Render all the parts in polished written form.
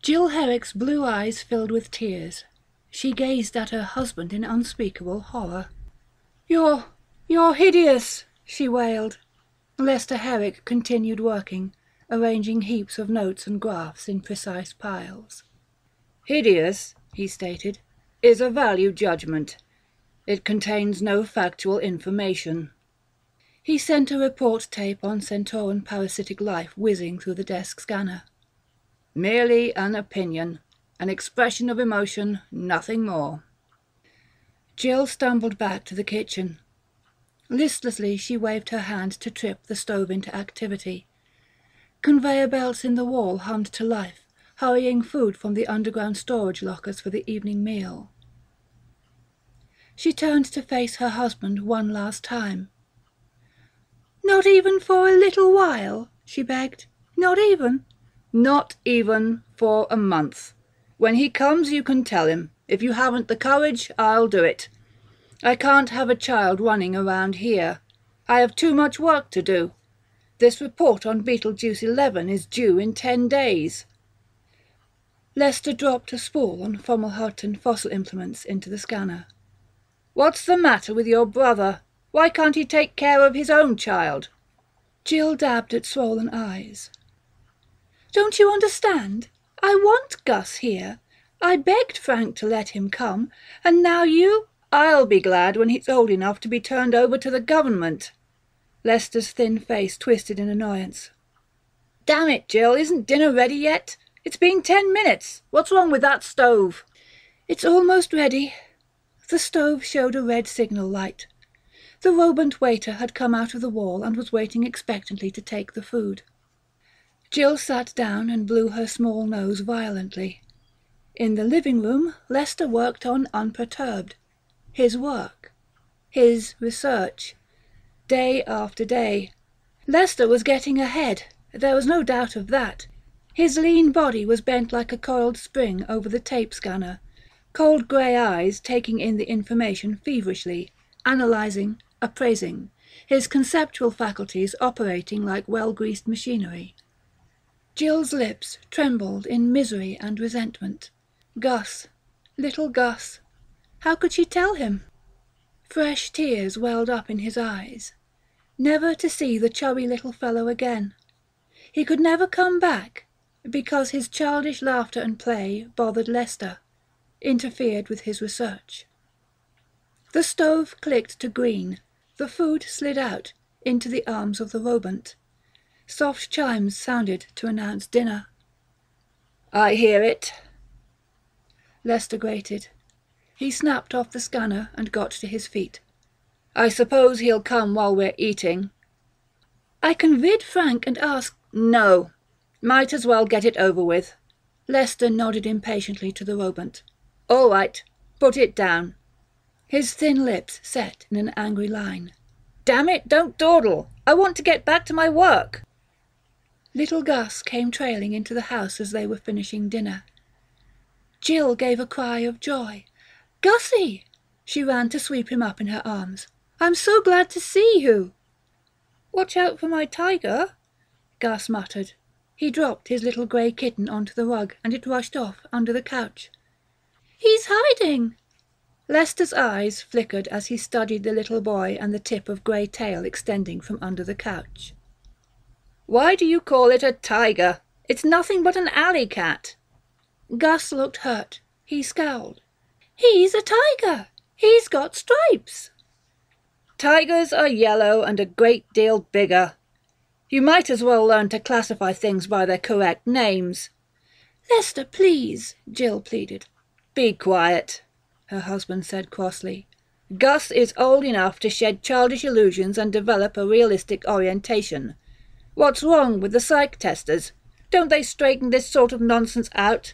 Jill Herrick's blue eyes filled with tears. She gazed at her husband in unspeakable horror. You're hideous," she wailed. Lester Herrick continued working, arranging heaps of notes and graphs in precise piles. "Hideous," he stated, "is a value judgment. It contains no factual information." He sent a report tape on Centauran parasitic life whizzing through the desk scanner. "Merely an opinion, an expression of emotion, nothing more." Jill stumbled back to the kitchen. Listlessly she waved her hand to trip the stove into activity. Conveyor belts in the wall hummed to life, hurrying food from the underground storage lockers for the evening meal. She turned to face her husband one last time. "Not even for a little while?" she begged. "Not even?" "Not even for a month. When he comes you can tell him. If you haven't the courage, I'll do it. I can't have a child running around here. I have too much work to do. This report on Betelgeuse 11 is due in 10 days. Lester dropped a spool on Fomalhaut fossil implements into the scanner. "What's the matter with your brother? Why can't he take care of his own child?" Jill dabbed at swollen eyes. "Don't you understand? I want Gus here. I begged Frank to let him come, and now you—" "I'll be glad when he's old enough to be turned over to the government." Lester's thin face twisted in annoyance. "Damn it, Jill, isn't dinner ready yet? It's been 10 minutes. What's wrong with that stove?" "It's almost ready." The stove showed a red signal light. The rodent waiter had come out of the wall and was waiting expectantly to take the food. Jill sat down and blew her small nose violently. In the living room, Lester worked on unperturbed. His work. His research. Day after day. Lester was getting ahead, there was no doubt of that. His lean body was bent like a coiled spring over the tape scanner, cold grey eyes taking in the information feverishly, analyzing, appraising, his conceptual faculties operating like well-greased machinery. Jill's lips trembled in misery and resentment. Gus, little Gus. How could she tell him? Fresh tears welled up in his eyes. Never to see the chubby little fellow again. He could never come back, because his childish laughter and play bothered Lester, interfered with his research. The stove clicked to green. The food slid out into the arms of the rodent. Soft chimes sounded to announce dinner. "I hear it." Lester grated. He snapped off the scanner and got to his feet. "I suppose he'll come while we're eating." "I can vid Frank and ask—" "No. Might as well get it over with." Lester nodded impatiently to the rodent. "All right. Put it down." His thin lips set in an angry line. "Damn it, don't dawdle. I want to get back to my work." Little Gus came trailing into the house as they were finishing dinner. Jill gave a cry of joy. "Gussie!" She ran to sweep him up in her arms. "I'm so glad to see you." "Watch out for my tiger," Gus muttered. He dropped his little grey kitten onto the rug, and it rushed off under the couch. "He's hiding!" Lester's eyes flickered as he studied the little boy and the tip of grey tail extending from under the couch. "Why do you call it a tiger? It's nothing but an alley cat." Gus looked hurt. He scowled. "He's a tiger. He's got stripes." "Tigers are yellow and a great deal bigger. You might as well learn to classify things by their correct names." "Lester, please," Jill pleaded. "Be quiet," her husband said crossly. "Gus is old enough to shed childish illusions and develop a realistic orientation. What's wrong with the psych testers? Don't they straighten this sort of nonsense out?"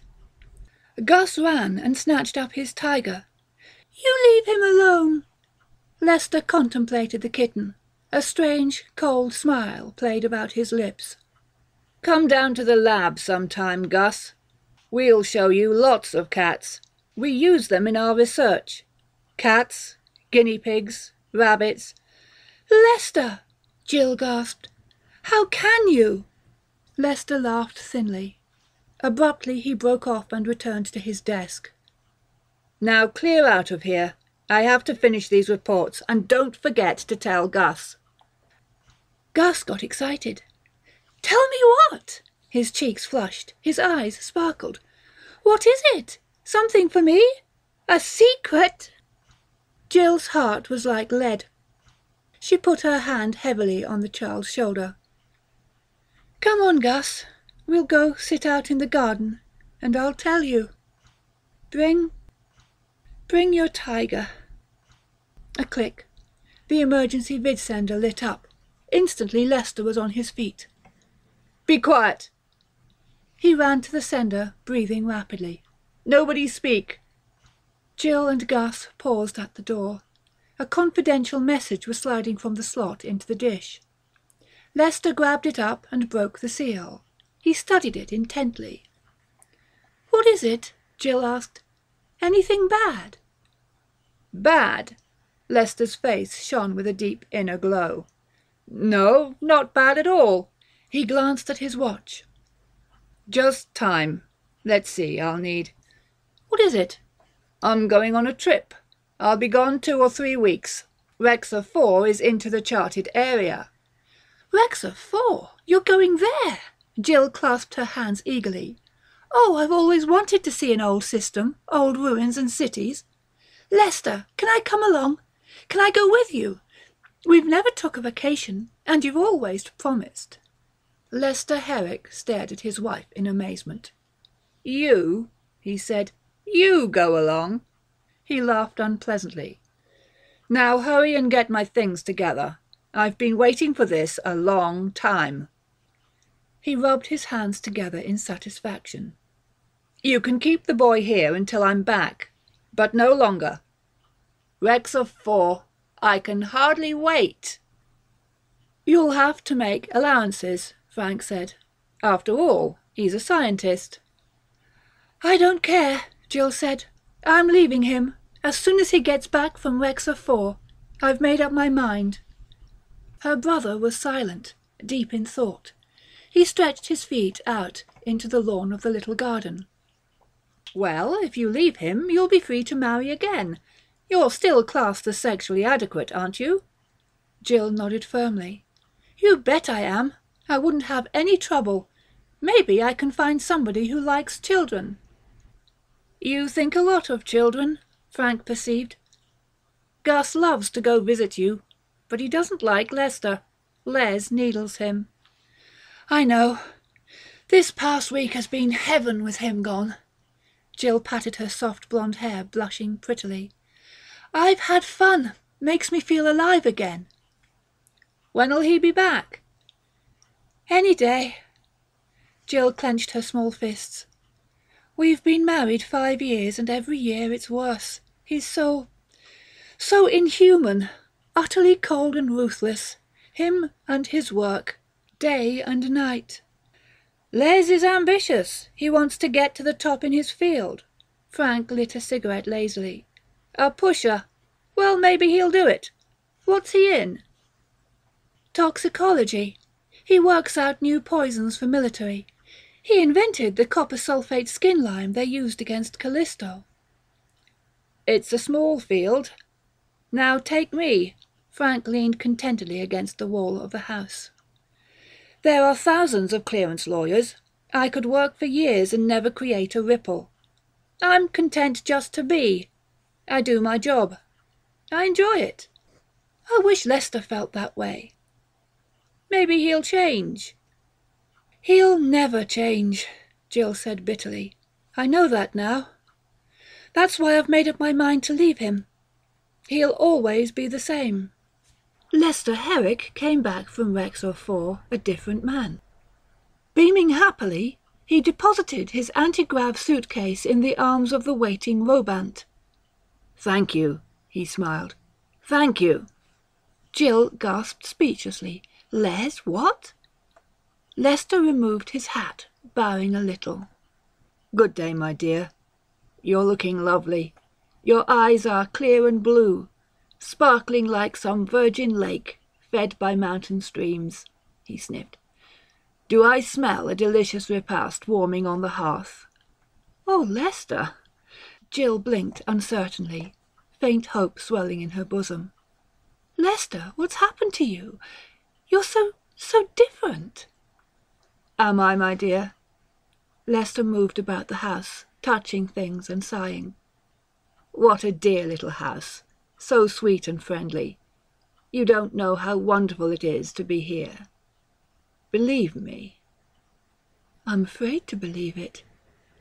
Gus ran and snatched up his tiger. "You leave him alone." Lester contemplated the kitten. A strange, cold smile played about his lips. "Come down to the lab sometime, Gus. We'll show you lots of cats. We use them in our research. Cats, guinea pigs, rabbits." "Lester!" Jill gasped. "How can you?" Lester laughed thinly. Abruptly he broke off and returned to his desk. "Now clear out of here. I have to finish these reports, and don't forget to tell Gus." Gus got excited. "Tell me what?" His cheeks flushed, his eyes sparkled. "What is it? Something for me? A secret?" Jill's heart was like lead. She put her hand heavily on the child's shoulder. "Come on, Gus. We'll go sit out in the garden, and I'll tell you. Bring your tiger." A click. The emergency vid sender lit up. Instantly Lester was on his feet. "Be quiet!" He ran to the sender, breathing rapidly. "Nobody speak." Jill and Gus paused at the door. A confidential message was sliding from the slot into the dish. Lester grabbed it up and broke the seal. He studied it intently. "What is it?" Jill asked. "Anything bad?" "Bad?" Lester's face shone with a deep inner glow. "No, not bad at all." He glanced at his watch. "Just time. Let's see, I'll need—" "What is it?" "I'm going on a trip. I'll be gone 2 or 3 weeks. Rexor 4 is into the charted area." "Rexor 4? You're going there?" Jill clasped her hands eagerly. "Oh, I've always wanted to see an old system, old ruins and cities. Lester, can I come along? Can I go with you? We've never took a vacation, and you've always promised." Lester Herrick stared at his wife in amazement. "You?" he said. "You go along?" He laughed unpleasantly. "Now hurry and get my things together. I've been waiting for this a long time." He rubbed his hands together in satisfaction. "You can keep the boy here until I'm back, but no longer. Rexor 4, I can hardly wait." "You'll have to make allowances," Frank said. "After all, he's a scientist." "I don't care," Jill said. "I'm leaving him, as soon as he gets back from Rexor 4. I've made up my mind." Her brother was silent, deep in thought. He stretched his feet out into the lawn of the little garden. "Well, if you leave him, you'll be free to marry again. You're still classed as sexually adequate, aren't you?" Jill nodded firmly. "You bet I am. I wouldn't have any trouble. Maybe I can find somebody who likes children." "You think a lot of children," Frank perceived. "Gus loves to go visit you, but he doesn't like Lester. Les needles him." "I know. This past week has been heaven with him gone." Jill patted her soft blonde hair, blushing prettily. "I've had fun. Makes me feel alive again." "When'll he be back?" "Any day." Jill clenched her small fists. "We've been married 5 years, and every year it's worse. He's so inhuman, utterly cold and ruthless. Him and his work, day and night." "Les is ambitious. He wants to get to the top in his field." Frank lit a cigarette lazily. "A pusher. Well, maybe he'll do it. What's he in?" "Toxicology. He works out new poisons for military. He invented the copper sulfate skin lime they used against Callisto." "It's a small field. Now take me." Frank leaned contentedly against the wall of the house. "There are thousands of clearance lawyers. I could work for years and never create a ripple. I'm content just to be. I do my job. I enjoy it." "I wish Lester felt that way." "Maybe he'll change." "He'll never change," Jill said bitterly. "I know that now. That's why I've made up my mind to leave him. He'll always be the same." Lester Herrick came back from Rexor 4 a different man. Beaming happily, he deposited his anti-grav suitcase in the arms of the waiting Robant. "Thank you," he smiled. "Thank you." Jill gasped speechlessly. "Les, what?" Lester removed his hat, bowing a little. "Good day, my dear. You're looking lovely. Your eyes are clear and blue, sparkling like some virgin lake, fed by mountain streams," he sniffed. Do I smell a delicious repast warming on the hearth?" "Oh, Lester!" Jill blinked uncertainly, faint hope swelling in her bosom. "Lester, what's happened to you? You're so different." "Am I, my dear?" Lester moved about the house, touching things and sighing. "What a dear little house, so sweet and friendly. You don't know how wonderful it is to be here. Believe me." "I'm afraid to believe it,"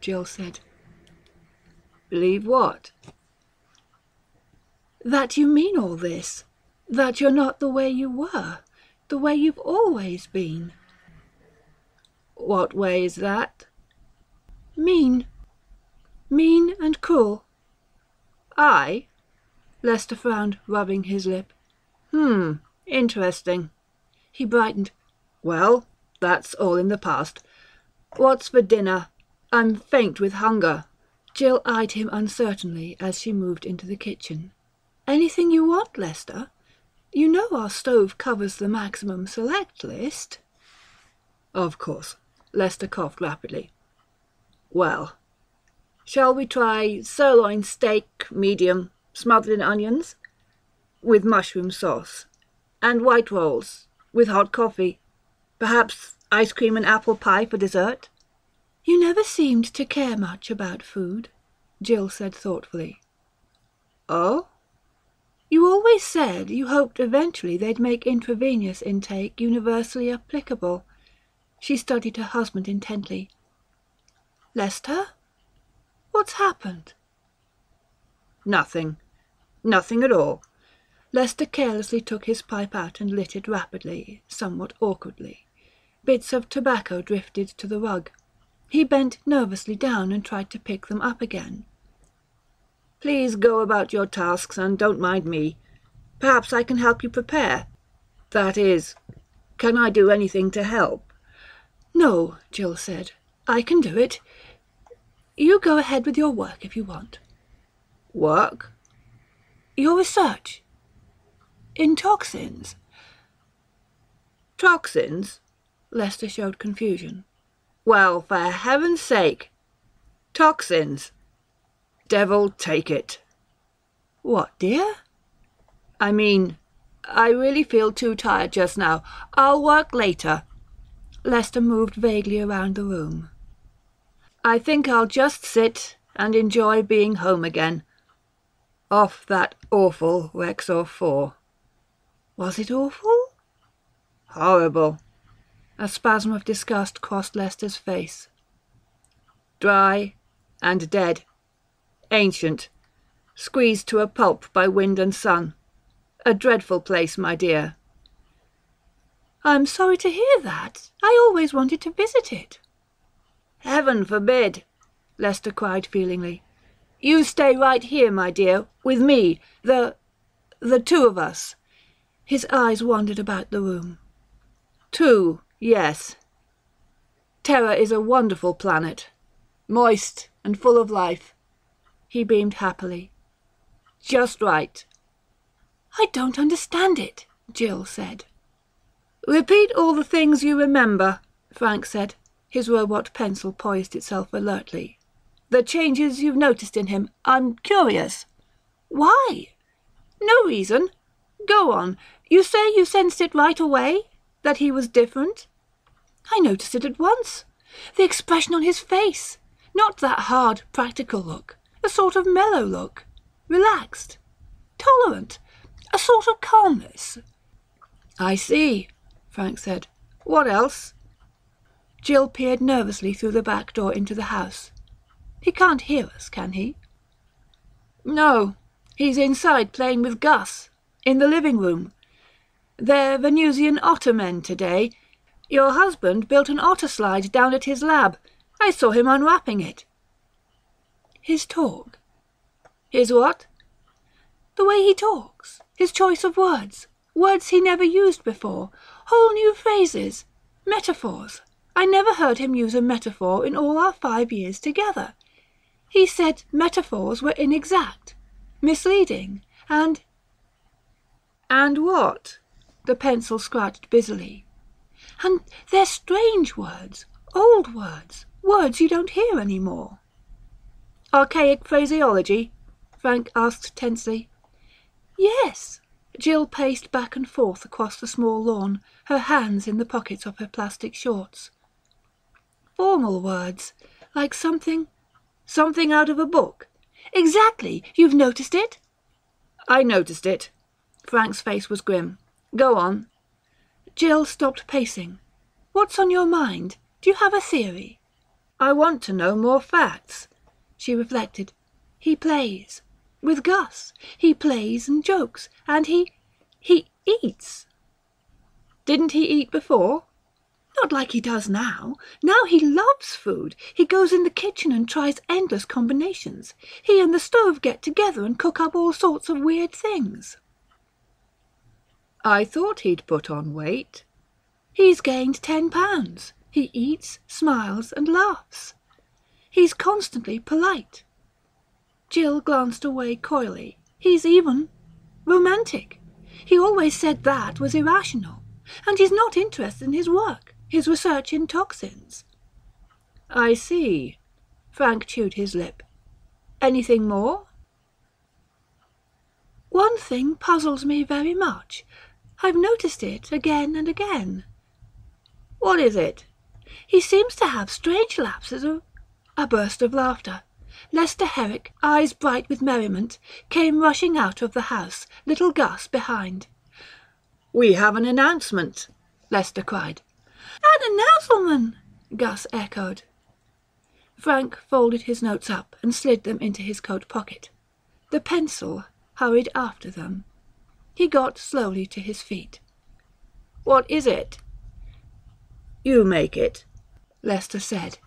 Jill said. "Believe what?" "That you mean all this. That you're not the way you were. The way you've always been." "What way is that?" "Mean. Mean and cruel." "I?" Lester frowned, rubbing his lip. Interesting." He brightened. "Well, that's all in the past. What's for dinner? I'm faint with hunger." Jill eyed him uncertainly as she moved into the kitchen. "Anything you want, Lester? You know our stove covers the maximum select list." "Of course." Lester coughed rapidly. "Well, shall we try sirloin steak, medium, smothered in onions, with mushroom sauce, and white rolls, with hot coffee, perhaps ice cream and apple pie for dessert?" "You never seemed to care much about food," Jill said thoughtfully. "Oh?" "You always said you hoped eventually they'd make intravenous intake universally applicable." She studied her husband intently. "Lester? What's happened?" "Nothing. Nothing at all." Lester carelessly took his pipe out and lit it rapidly, somewhat awkwardly. Bits of tobacco drifted to the rug. He bent nervously down and tried to pick them up again. "Please go about your tasks and don't mind me. Perhaps I can help you prepare. That is, can I do anything to help?" "No," Jill said. "I can do it. You go ahead with your work if you want." "Work?" "Your research. In toxins." "Toxins?" Lester showed confusion. "Well, for heaven's sake! Toxins! Devil take it." "What, dear?" "I mean, I really feel too tired just now. I'll work later." Lester moved vaguely around the room. "I think I'll just sit and enjoy being home again. Off that awful Rexor 4. "Was it awful?" "Horrible." A spasm of disgust crossed Lester's face. "Dry and dead. Ancient. Squeezed to a pulp by wind and sun. A dreadful place, my dear." "I'm sorry to hear that. I always wanted to visit it." "Heaven forbid!" Lester cried feelingly. "You stay right here, my dear, with me, the two of us." His eyes wandered about the room. "Two, yes. Terra is a wonderful planet, moist and full of life." He beamed happily. "Just right." "I don't understand it," Jill said. "Repeat all the things you remember," Frank said. His robot pencil poised itself alertly. "The changes you've noticed in him. I'm curious." "Why?" "No reason. Go on. You say you sensed it right away? That he was different?" "I noticed it at once. The expression on his face. Not that hard, practical look. A sort of mellow look. Relaxed. Tolerant. A sort of calmness." "I see," Frank said. "What else?" Jill peered nervously through the back door into the house. "He can't hear us, can he?" "No. He's inside playing with Gus. In the living room. They're Venusian otter men today. Your husband built an otter slide down at his lab. I saw him unwrapping it." "His talk?" "His what?" "The way he talks. His choice of words. Words he never used before. Whole new phrases. Metaphors. I never heard him use a metaphor in all our 5 years together. He said metaphors were inexact, misleading, and—" "And what?" The pencil scratched busily. And they're strange words, old words, words you don't hear any more." "Archaic phraseology?" Frank asked tensely. "Yes." Jill paced back and forth across the small lawn, her hands in the pockets of her plastic shorts. "Formal words, like something out of a book?" "Exactly. You've noticed it?" "I noticed it." Frank's face was grim. "Go on." Jill stopped pacing. "What's on your mind? Do you have a theory?" "I want to know more facts." She reflected. "He plays. With Gus. He plays and jokes. And he eats." "Didn't he eat before?" "Not like he does now. Now he loves food. He goes in the kitchen and tries endless combinations. He and the stove get together and cook up all sorts of weird things." "I thought he'd put on weight." "He's gained 10 pounds. He eats, smiles, and laughs. He's constantly polite." Jill glanced away coyly. "He's even romantic. He always said that was irrational. And he's not interested in his work, his research in toxins." "I see." Frank chewed his lip. "Anything more?" "One thing puzzles me very much. I've noticed it again and again." "What is it?" "He seems to have strange lapses of—" A burst of laughter. Lester Herrick, eyes bright with merriment, came rushing out of the house, little Gus behind. "We have an announcement," Lester cried. "An announcement," Gus echoed. Frank folded his notes up and slid them into his coat pocket. The pencil hurried after them. He got slowly to his feet. "What is it?" "You make it," Lester said,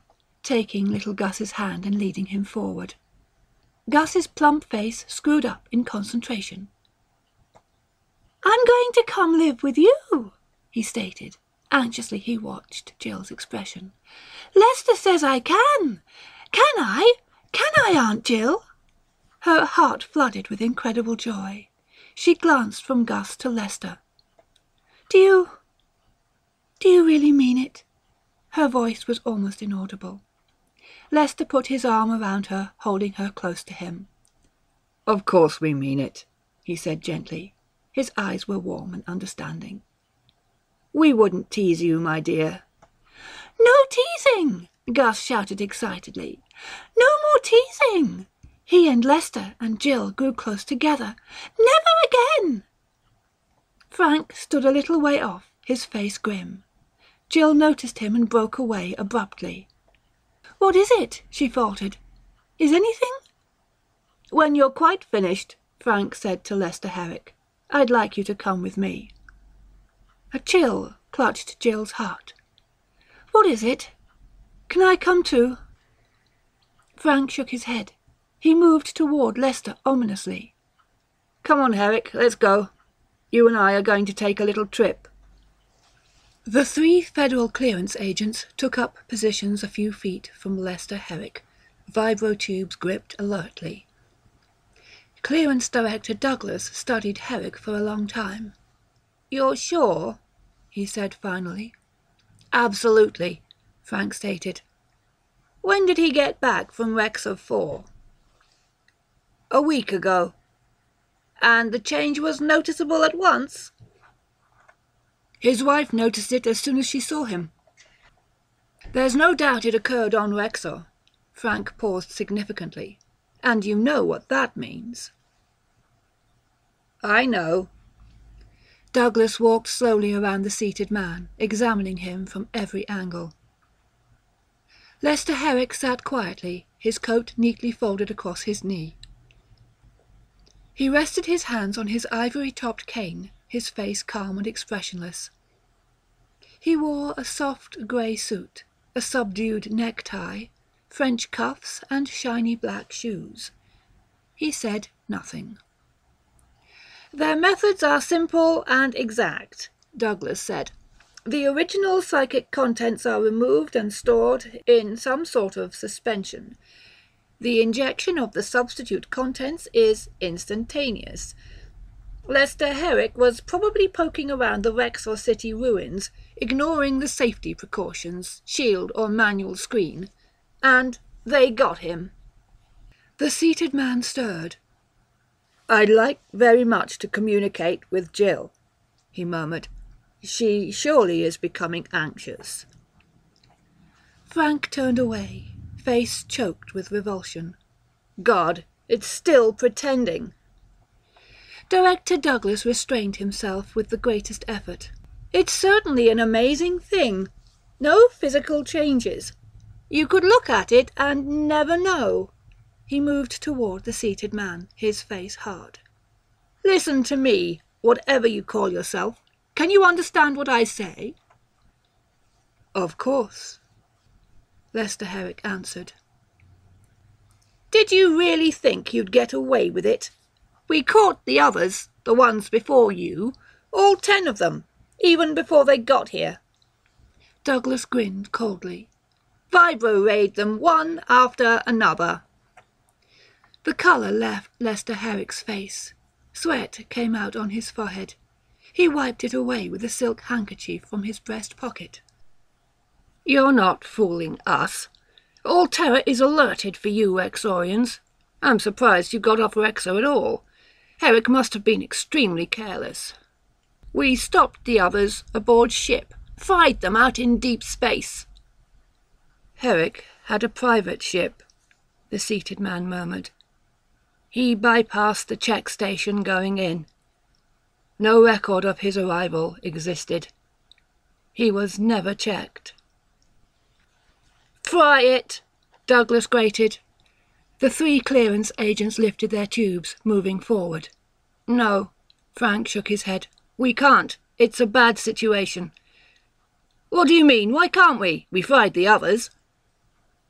taking little Gus's hand and leading him forward. Gus's plump face screwed up in concentration. "I'm going to come live with you," he stated. Anxiously he watched Jill's expression. "Lester says I can. Can I? Can I, Aunt Jill?" Her heart flooded with incredible joy. She glanced from Gus to Lester. Do you really mean it?" Her voice was almost inaudible. Lester put his arm around her, holding her close to him. "Of course we mean it," he said gently. His eyes were warm and understanding. "We wouldn't tease you, my dear." "No teasing!" Gus shouted excitedly. "No more teasing!" He and Lester and Jill grew close together. "Never again!" Frank stood a little way off, his face grim. Jill noticed him and broke away abruptly. "What is it?" she faltered. "Is anything—" "When you're quite finished," Frank said to Lester Herrick, "I'd like you to come with me." A chill clutched Jill's heart. "What is it? Can I come too?" Frank shook his head. He moved toward Lester ominously. "Come on, Herrick, let's go. You and I are going to take a little trip." The 3 federal clearance agents took up positions a few feet from Lester Herrick, vibrotubes gripped alertly. Clearance Director Douglas studied Herrick for a long time. "You're sure?" he said finally. "Absolutely," Frank stated. "When did he get back from Rexor 4? "A week ago." "And the change was noticeable at once?" "His wife noticed it as soon as she saw him." "There's no doubt it occurred on Rexor." Frank paused significantly. "And you know what that means." "I know." Douglas walked slowly around the seated man, examining him from every angle. Lester Herrick sat quietly, his coat neatly folded across his knee. He rested his hands on his ivory-topped cane, his face calm and expressionless. He wore a soft grey suit, a subdued necktie, French cuffs, and shiny black shoes. He said nothing. "Their methods are simple and exact," Douglas said. "The original psychic contents are removed and stored in some sort of suspension. The injection of the substitute contents is instantaneous. Lester Herrick was probably poking around the Rexor City ruins, ignoring the safety precautions, shield or manual screen, and they got him. The seated man stirred. "I'd like very much to communicate with Jill," he murmured. "She surely is becoming anxious." Frank turned away, face choked with revulsion. God, it's still pretending. Director Douglas restrained himself with the greatest effort. It's certainly an amazing thing. No physical changes. You could look at it and never know. He moved toward the seated man, his face hard. Listen to me, whatever you call yourself. Can you understand what I say? Of course, Lester Herrick answered. Did you really think you'd get away with it? We caught the others, the ones before you, all 10 of them, even before they got here. Douglas grinned coldly. Vibro-rayed them one after another. The colour left Lester Herrick's face. Sweat came out on his forehead. He wiped it away with a silk handkerchief from his breast pocket. You're not fooling us. All terror is alerted for you, Rexorians. I'm surprised you got off Rexor at all. Herrick must have been extremely careless. We stopped the others aboard ship, fried them out in deep space. Herrick had a private ship, the seated man murmured. He bypassed the check station going in. No record of his arrival existed. He was never checked. Try it, Douglas grated. The 3 clearance agents lifted their tubes, moving forward. No, Frank shook his head. We can't. It's a bad situation. What do you mean? Why can't we? We fried the others.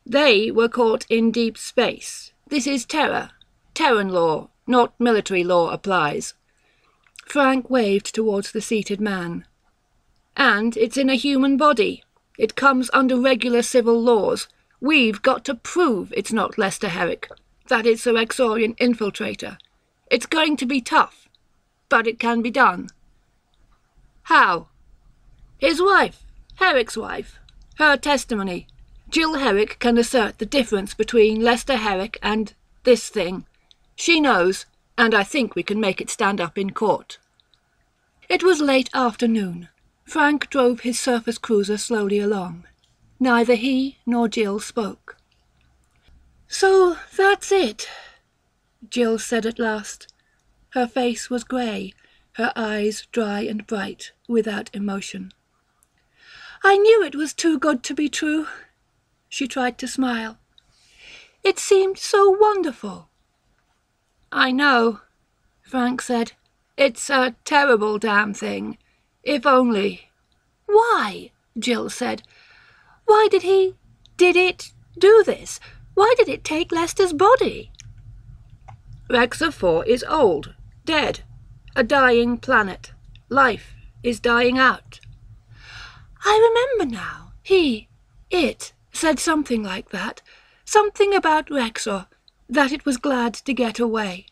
They were caught in deep space. This is Terra. Terran law, not military law, applies. Frank waved towards the seated man. And it's in a human body. It comes under regular civil laws. We've got to prove it's not Lester Herrick, that it's a Rexorian infiltrator. It's going to be tough, but it can be done. How? His wife, Herrick's wife, her testimony. Jill Herrick can assert the difference between Lester Herrick and this thing. She knows, and I think we can make it stand up in court. It was late afternoon. Frank drove his surface cruiser slowly along. Neither he nor Jill spoke. So that's it, Jill said at last. Her face was grey, her eyes dry and bright, without emotion. I knew it was too good to be true. She tried to smile. It seemed so wonderful. I know, Frank said. It's a terrible damn thing. If only. Why? Jill said. Why did it do this? Why did it take Lester's body? Rexor 4 is old, dead, a dying planet. Life is dying out. I remember now. It said something like that. Something about Rexor, that it was glad to get away.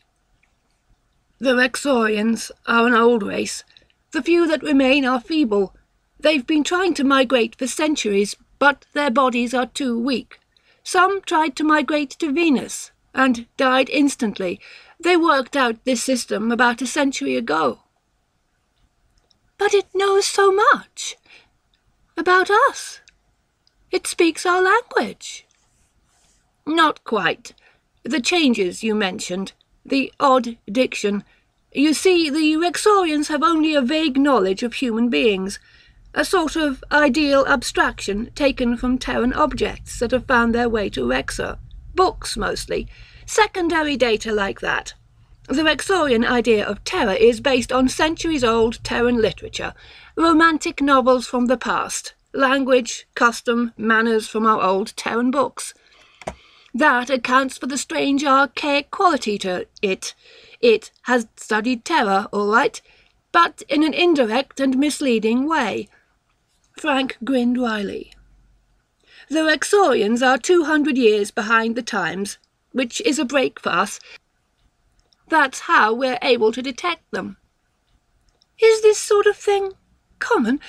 The Rexorians are an old race. The few that remain are feeble. They've been trying to migrate for centuries, but their bodies are too weak. Some tried to migrate to Venus, and died instantly. They worked out this system about a century ago. But it knows so much. About us. It speaks our language. Not quite. The changes you mentioned, the odd diction. You see, the Rexorians have only a vague knowledge of human beings, a sort of ideal abstraction taken from Terran objects that have found their way to Rexor. Books, mostly. Secondary data like that. The Rexorian idea of terror is based on centuries-old Terran literature, romantic novels from the past, language, custom, manners from our old Terran books. That accounts for the strange archaic quality to it. It has studied terror, all right, but in an indirect and misleading way. Frank grinned wryly. The Rexorians are 200 years behind the times, which is a break for us. That's how we're able to detect them. Is this sort of thing common?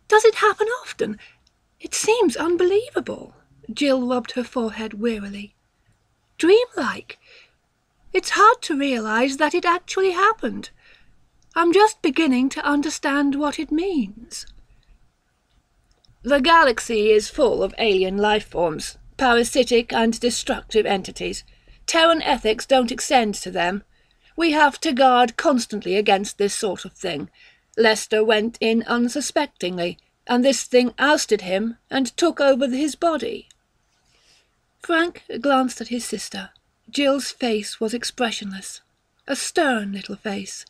Does it happen often? It seems unbelievable. Jill rubbed her forehead wearily. Dreamlike. It's hard to realise that it actually happened. I'm just beginning to understand what it means. The galaxy is full of alien life forms, parasitic and destructive entities. Terran ethics don't extend to them. We have to guard constantly against this sort of thing. Lester went in unsuspectingly, and this thing ousted him and took over his body. Frank glanced at his sister. Jill's face was expressionless. A stern little face.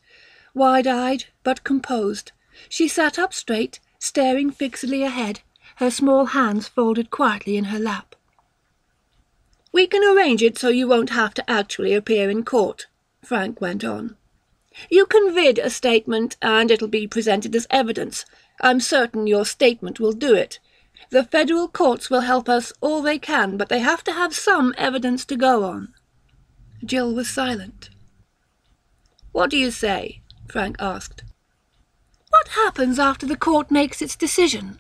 Wide-eyed but composed, she sat up straight, staring fixedly ahead, her small hands folded quietly in her lap. "We can arrange it so you won't have to actually appear in court," Frank went on. "You can vid a statement and it'll be presented as evidence. I'm certain your statement will do it. The federal courts will help us all they can, but they have to have some evidence to go on." Jill was silent. "What do you say?" Frank asked. "What happens after the court makes its decision?"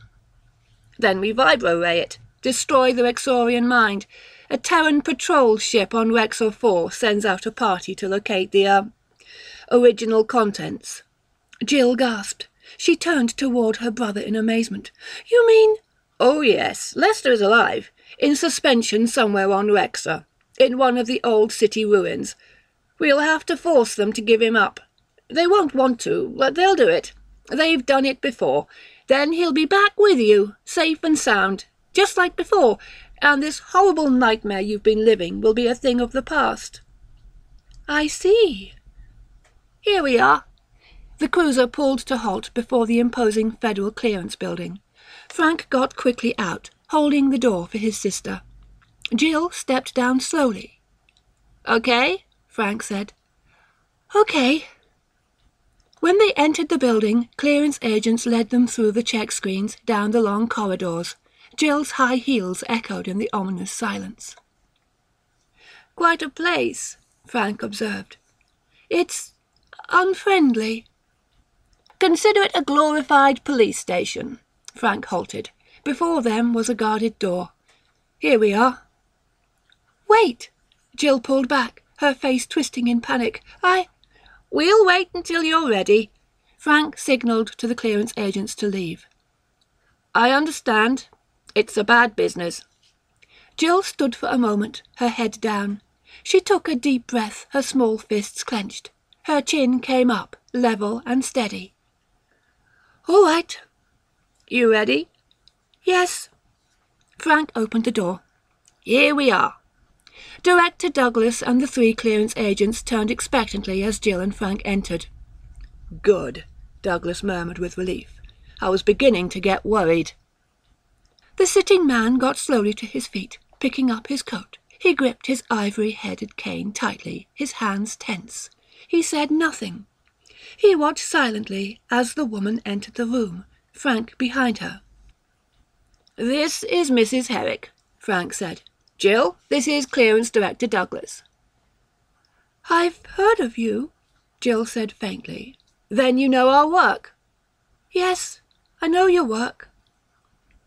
"Then we vibro-ray it. Destroy the Rexorian mind. A Terran patrol ship on Rexor 4 sends out a party to locate the, original contents." Jill gasped. She turned toward her brother in amazement. "You mean—" "Oh yes, Lester is alive. In suspension somewhere on Rexor. In one of the old city ruins. We'll have to force them to give him up. They won't want to, but they'll do it. They've done it before. Then he'll be back with you, safe and sound, just like before, and this horrible nightmare you've been living will be a thing of the past." "I see." "Here we are." The cruiser pulled to halt before the imposing federal clearance building. Frank got quickly out, holding the door for his sister. Jill stepped down slowly. "Okay," Frank said. "Okay." When they entered the building, clearance agents led them through the check screens, down the long corridors. Jill's high heels echoed in the ominous silence. "Quite a place," Frank observed. "It's unfriendly." "Consider it a glorified police station." Frank halted. Before them was a guarded door. "Here we are." "Wait!" Jill pulled back, her face twisting in panic. "We'll wait until you're ready." Frank signalled to the clearance agents to leave. "I understand. It's a bad business." Jill stood for a moment, her head down. She took a deep breath, her small fists clenched. Her chin came up, level and steady. "All right." "You ready?" "Yes." Frank opened the door. "Here we are." Director Douglas and the 3 clearance agents turned expectantly as Jill and Frank entered. "Good," Douglas murmured with relief. "I was beginning to get worried." The sitting man got slowly to his feet, picking up his coat. He gripped his ivory-headed cane tightly, his hands tense. He said nothing. He watched silently as the woman entered the room, Frank behind her. "This is Mrs. Herrick," Frank said. "Jill, this is Clearance Director Douglas." "I've heard of you," Jill said faintly. "Then you know our work?" "Yes, I know your work."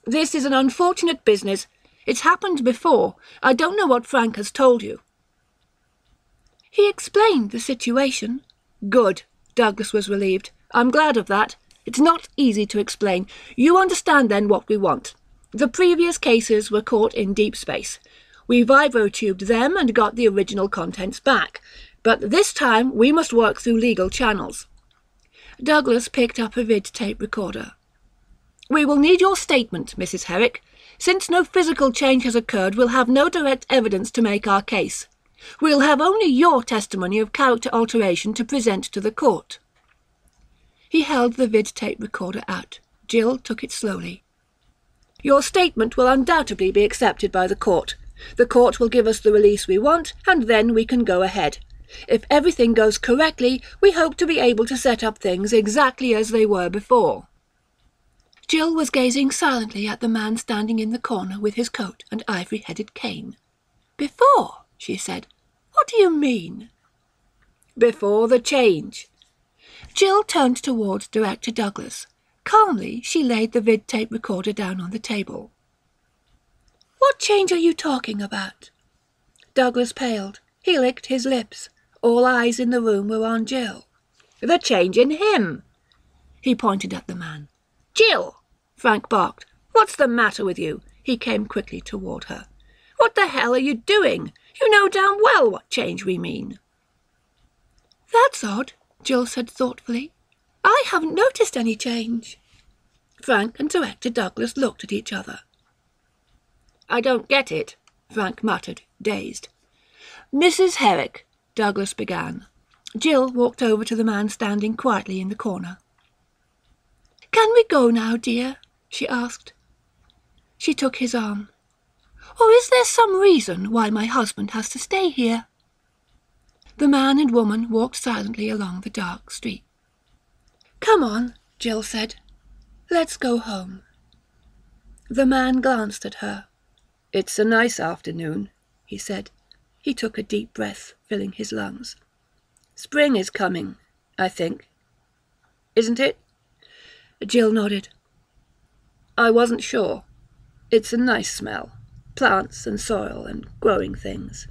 "This is an unfortunate business. It's happened before. I don't know what Frank has told you." "He explained the situation." "Good." Douglas was relieved. "I'm glad of that. It's not easy to explain. You understand then what we want. The previous cases were caught in deep space. We vibro-tubed them and got the original contents back. But this time we must work through legal channels." Douglas picked up a vid-tape recorder. "We will need your statement, Mrs. Herrick. Since no physical change has occurred, we'll have no direct evidence to make our case. We'll have only your testimony of character alteration to present to the court." He held the vid-tape recorder out. Jill took it slowly. "Your statement will undoubtedly be accepted by the court. The court will give us the release we want, and then we can go ahead. If everything goes correctly, we hope to be able to set up things exactly as they were before." Jill was gazing silently at the man standing in the corner with his coat and ivory-headed cane. "Before?" she said. "What do you mean?" "Before the change." Jill turned towards Director Douglas. Calmly, she laid the vid-tape recorder down on the table. "What change are you talking about?" Douglas paled. He licked his lips. All eyes in the room were on Jill. "The change in him!" He pointed at the man. "Jill!" Frank barked. "What's the matter with you?" He came quickly toward her. "What the hell are you doing? You know damn well what change we mean." "That's odd," Jill said thoughtfully. "I haven't noticed any change." Frank and Director Douglas looked at each other. "I don't get it," Frank muttered, dazed. "Mrs. Herrick," Douglas began. Jill walked over to the man standing quietly in the corner. "Can we go now, dear?" she asked. She took his arm. "Or is there some reason why my husband has to stay here?" The man and woman walked silently along the dark street. "Come on," Jill said. "Let's go home." The man glanced at her. "It's a nice afternoon," he said. He took a deep breath, filling his lungs. "Spring is coming, I think. Isn't it?" Jill nodded. "I wasn't sure. It's a nice smell. Plants and soil and growing things."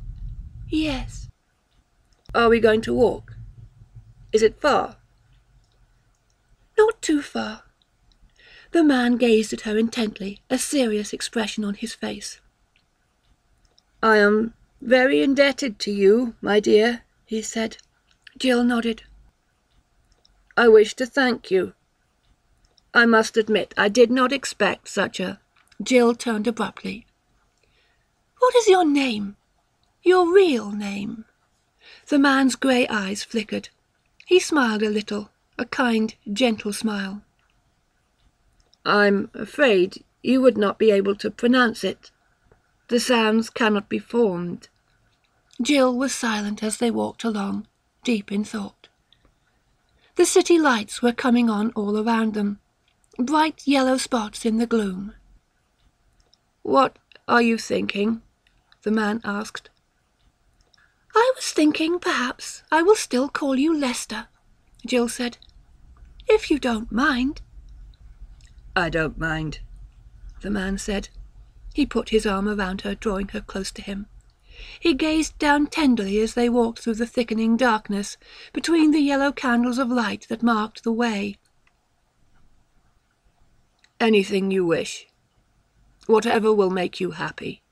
"Yes." "Are we going to walk? Is it far?" "Not too far." The man gazed at her intently, a serious expression on his face. "I am very indebted to you, my dear," he said. Jill nodded. "I wish to thank you. I must admit I did not expect such a—" Jill turned abruptly. "What is your name? Your real name?" The man's grey eyes flickered. He smiled a little, a kind, gentle smile. "I'm afraid you would not be able to pronounce it. The sounds cannot be formed." Jill was silent as they walked along, deep in thought. The city lights were coming on all around them, bright yellow spots in the gloom. "What are you thinking?" the man asked. "I was thinking perhaps I will still call you Lester," Jill said. "If you don't mind." "I don't mind," the man said. He put his arm around her, drawing her close to him. He gazed down tenderly as they walked through the thickening darkness, between the yellow candles of light that marked the way. "Anything you wish. Whatever will make you happy."